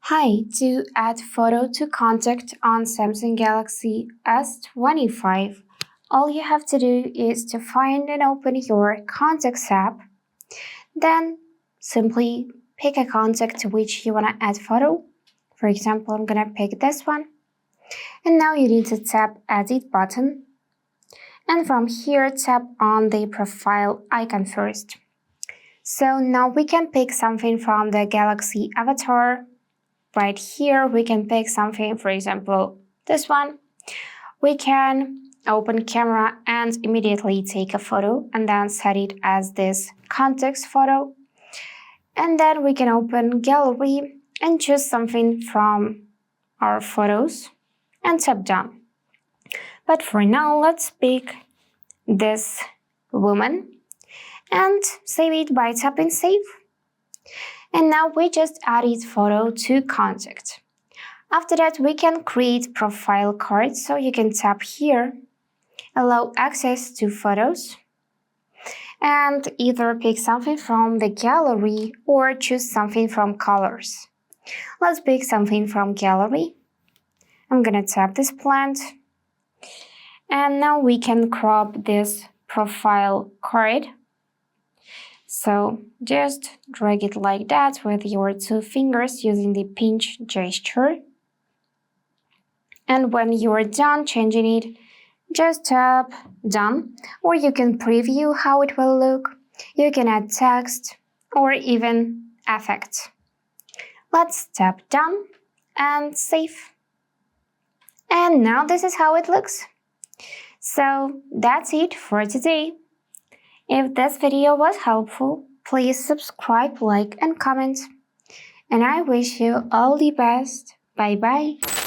Hi, to add photo to contact on Samsung Galaxy S25, all you have to do is to find and open your Contacts app. Then simply pick a contact to which you want to add photo. For example, I'm gonna pick this one. And now you need to tap Edit button. And from here, tap on the profile icon first. So now we can pick something from the Galaxy avatar. Right here, we can pick something, for example, this one. We can open camera and immediately take a photo and then set it as this context photo. And then we can open gallery and choose something from our photos and tap done. But for now, let's pick this woman and save it by tapping save. And now we just added photo to contact. After that, we can create profile card, so you can tap here, allow access to photos, and either pick something from the gallery or choose something from colors. Let's pick something from gallery. I'm gonna tap this plant. And now we can crop this profile card. So just drag it like that with your two fingers using the pinch gesture. And when you're done changing it, just tap done, or you can preview how it will look. You can add text or even effects. Let's tap done and save. And now this is how it looks. So that's it for today. If this video was helpful, please subscribe, like, and comment. And I wish you all the best. Bye bye.